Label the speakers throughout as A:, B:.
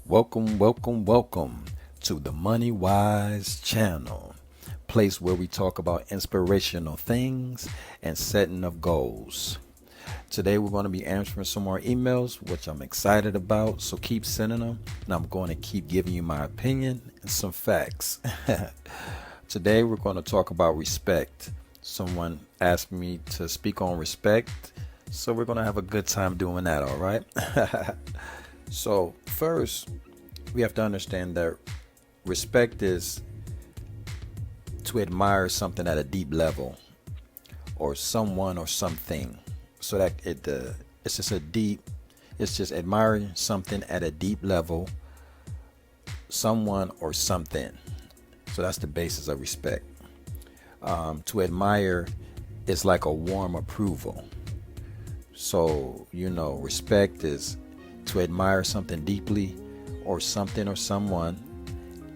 A: Welcome to the MoneyWise Channel, place where we talk about inspirational things and setting of goals. Today we're going to be answering some more emails, which I'm excited about, so keep sending them, and I'm going to keep giving you my opinion and some facts. Today we're going to talk about respect. Someone asked me to speak on respect, so we're going to have a good time doing that, all right? So first, we have to understand that respect is to admire something at a deep level, or someone or something. So that it's just admiring something at a deep level, someone or something. So that's the basis of respect. To admire is like a warm approval. So, respect is to admire something deeply, or something or someone,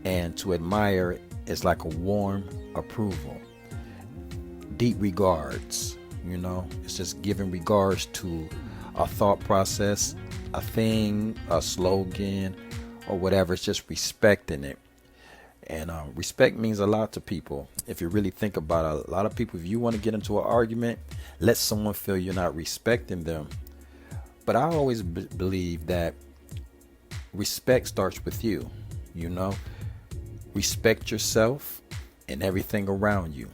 A: and to admire is like a warm approval. Deep regards, it's just giving regards to a thought process, a thing, a slogan, or whatever. It's just respecting it. And respect means a lot to people. If you really think about it, a lot of people, if you want to get into an argument, let someone feel you're not respecting them. But I always believe that respect starts with you. Respect yourself and everything around you.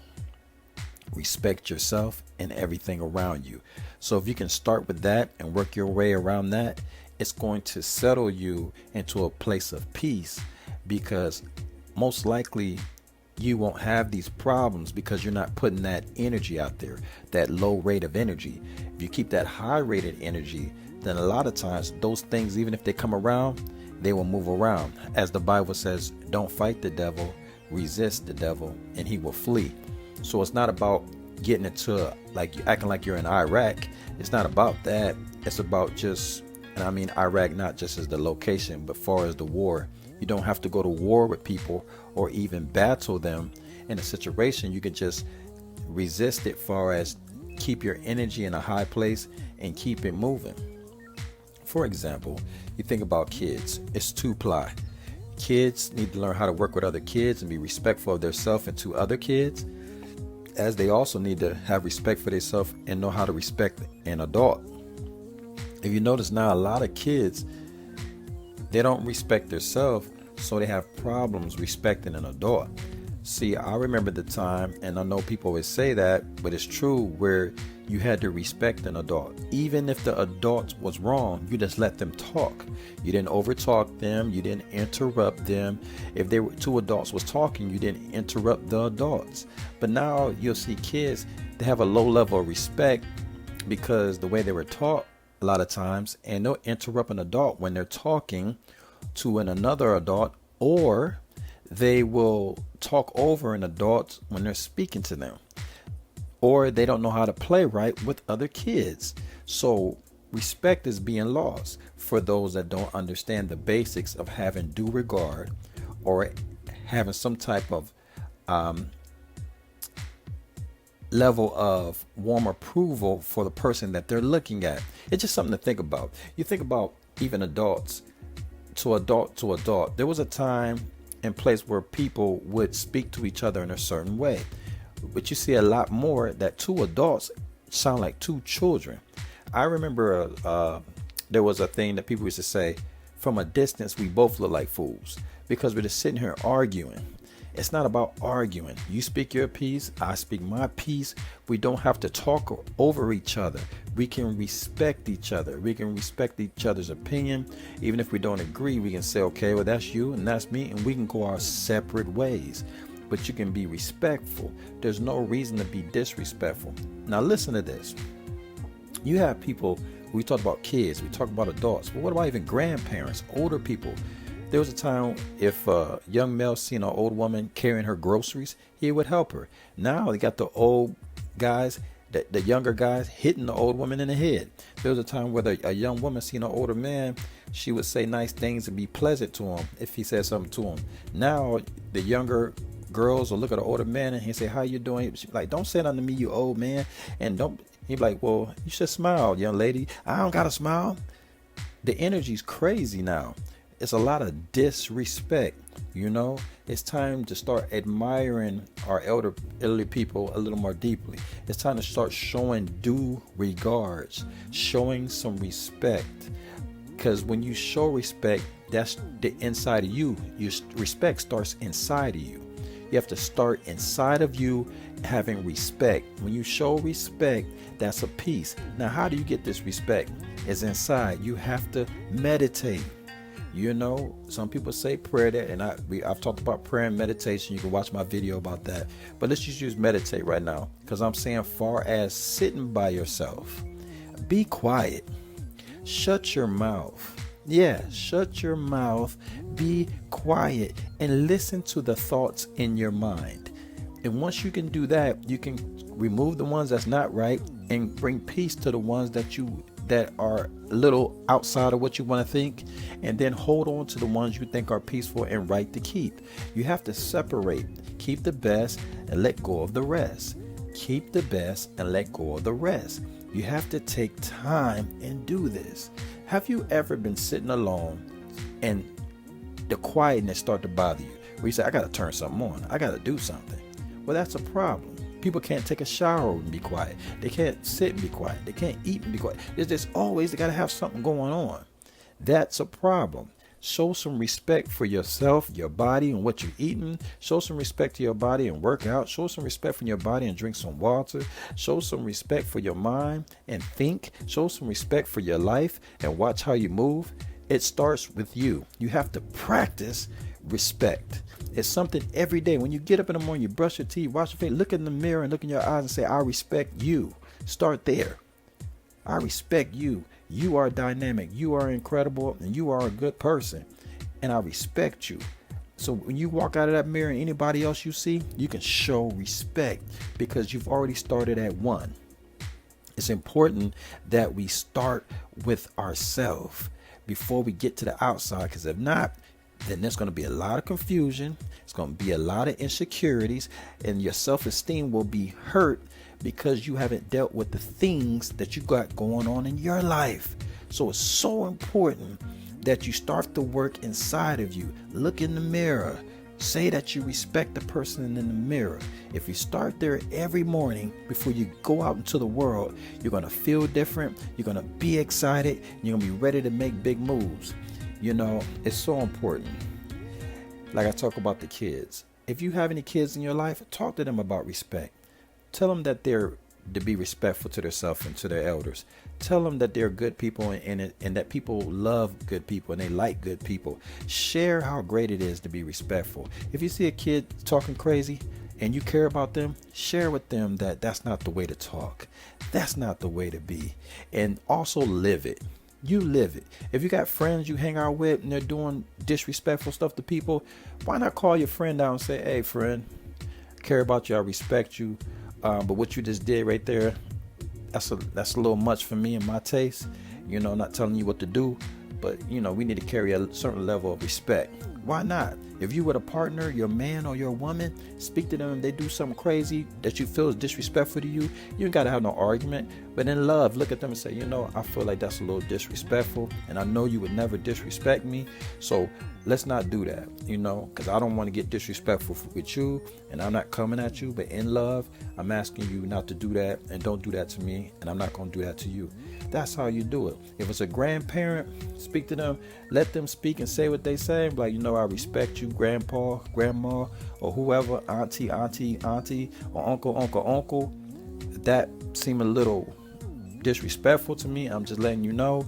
A: Respect yourself and everything around you. So if you can start with that and work your way around that, it's going to settle you into a place of peace, because most likely you won't have these problems because you're not putting that energy out there, that low rate of energy. If you keep that high rated energy, then a lot of times those things, even if they come around, they will move around. As the Bible says, don't fight the devil, resist the devil, and he will flee. So it's not about getting into acting like you're in Iraq. It's not about that. It's about and I mean Iraq not just as the location, but far as the war. You don't have to go to war with people or even battle them in a situation. You can just resist it, far as keep your energy in a high place and keep it moving. For example, you think about kids. It's two-ply. Kids need to learn how to work with other kids and be respectful of themselves and to other kids, as they also need to have respect for themselves and know how to respect an adult. If you notice now, a lot of kids, they don't respect themselves, so they have problems respecting an adult. See, I remember the time, and I know people always say that, but it's true, where you had to respect an adult. Even if the adult was wrong, you just let them talk. You didn't overtalk them. You didn't interrupt them. If two adults was talking, you didn't interrupt the adults. But now you'll see kids, they have a low level of respect because the way they were taught a lot of times, and they'll interrupt an adult when they're talking to another adult, or they will talk over an adult when they're speaking to them, or they don't know how to play right with other kids. So respect is being lost for those that don't understand the basics of having due regard, or having some type of level of warm approval for the person that they're looking at. It's just something to think about. You think about even adults to adult. There was a time and place where people would speak to each other in a certain way, but you see a lot more that two adults sound like two children. I remember there was a thing that people used to say, from a distance we both look like fools, because we're just sitting here arguing. It's not about arguing. You speak your piece, I speak my piece. We don't have to talk over each other. We can respect each other. We can respect each other's opinion. Even if we don't agree, we can say, okay, well, that's you and that's me, and we can go our separate ways. But you can be respectful. There's no reason to be disrespectful. Now listen to this. You have people, we talk about kids, we talk about adults, but what about even grandparents, older people? There was a time, if a young male seen an old woman carrying her groceries, he would help her. Now they got the old guys, the younger guys, hitting the old woman in the head. There was a time where a young woman seen an older man, she would say nice things and be pleasant to him if he said something to him. Now the younger girls will look at an older man and he say, how you doing? She's like, don't say nothing to me, you old man. And he'd be like, well, you should smile, young lady. I don't gotta smile. The energy's crazy now. it's a lot of disrespect. It's time to start admiring our elderly people a little more deeply. It's time to start showing due regards, showing some respect. Because when you show respect, that's the inside of you. Your respect starts inside of you. You have to start inside of you having respect. When you show respect, that's a piece. Now, how do you get this respect? It's inside. You have to meditate. Some people say prayer there, and I've talked about prayer and meditation. You can watch my video about that. But let's just use meditate right now, because I'm saying far as sitting by yourself, be quiet. Shut your mouth. Yeah, shut your mouth, be quiet, and listen to the thoughts in your mind. And once you can do that, you can remove the ones that's not right and bring peace to the ones that are a little outside of what you want to think, and then hold on to the ones you think are peaceful and right to keep. You have to separate. Keep the best and let go of the rest. Keep the best and let go of the rest. You have to take time and do this. Have you ever been sitting alone and the quietness start to bother you? Where you say, I got to turn something on. I got to do something. Well, that's a problem. People can't take a shower and be quiet. They can't sit and be quiet. They can't eat and be quiet. There's just always, they got to have something going on. That's a problem. Show some respect for yourself, your body, and what you're eating. Show some respect to your body and work out. Show some respect for your body and drink some water. Show some respect for your mind and think. Show some respect for your life and watch how you move. It starts with you. You have to practice respect. It's something every day. When you get up in the morning, you brush your teeth, wash your face, look in the mirror and look in your eyes and say, I respect you. Start there. I respect you. You are dynamic. You are incredible. And you are a good person. And I respect you. So when you walk out of that mirror and anybody else you see, you can show respect because you've already started at one. It's important that we start with ourselves before we get to the outside, because if not, then there's going to be a lot of confusion. It's going to be a lot of insecurities, and your self-esteem will be hurt because you haven't dealt with the things that you got going on in your life. So it's so important that you start the work inside of you. Look in the mirror. Say that you respect the person in the mirror. If you start there every morning before you go out into the world, you're going to feel different. You're going to be excited. You're going to be ready to make big moves. It's so important. Like I talk about the kids. If you have any kids in your life, talk to them about respect. Tell them that they're to be respectful to themselves and to their elders. Tell them that they're good people and that people love good people and they like good people. Share how great it is to be respectful. If you see a kid talking crazy and you care about them, share with them that that's not the way to talk. That's not the way to be. And also live it. You live it. If you got friends you hang out with and they're doing disrespectful stuff to people, why not call your friend down and say, hey friend, I care about you, I respect you. But what you just did right there, that's a little much for me and my taste. I'm not telling you what to do, but we need to carry a certain level of respect. Why not? If you with a partner, your man or your woman, speak to them and they do something crazy that you feel is disrespectful to you, you ain't got to have no argument. But in love, look at them and say, I feel like that's a little disrespectful and I know you would never disrespect me. So let's not do that, because I don't want to get disrespectful with you and I'm not coming at you. But in love, I'm asking you not to do that and don't do that to me. And I'm not going to do that to you. That's how you do it. If it's a grandparent, speak to them, let them speak and say what they say. Like, I respect you, grandpa, grandma, or whoever, auntie, or uncle. That seemed a little disrespectful to me. I'm just letting you know,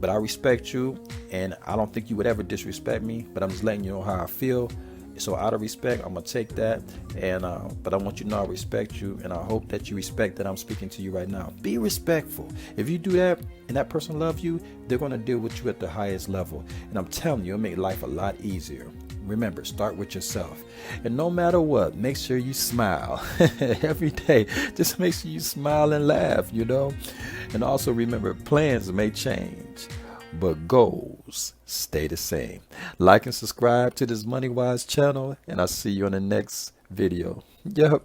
A: but I respect you and I don't think you would ever disrespect me, but I'm just letting you know how I feel. So out of respect, I'm gonna take that, and but I want you to know I respect you, and I hope that you respect that I'm speaking to you right now. Be respectful. If you do that, and that person loves you, they're gonna deal with you at the highest level, and I'm telling you, it'll make life a lot easier. Remember, start with yourself, and no matter what, make sure you smile every day. Just make sure you smile and laugh, and also remember, plans may change, but goals stay the same. Like and subscribe to this MoneyWise channel, and I'll see you on the next video. Yep.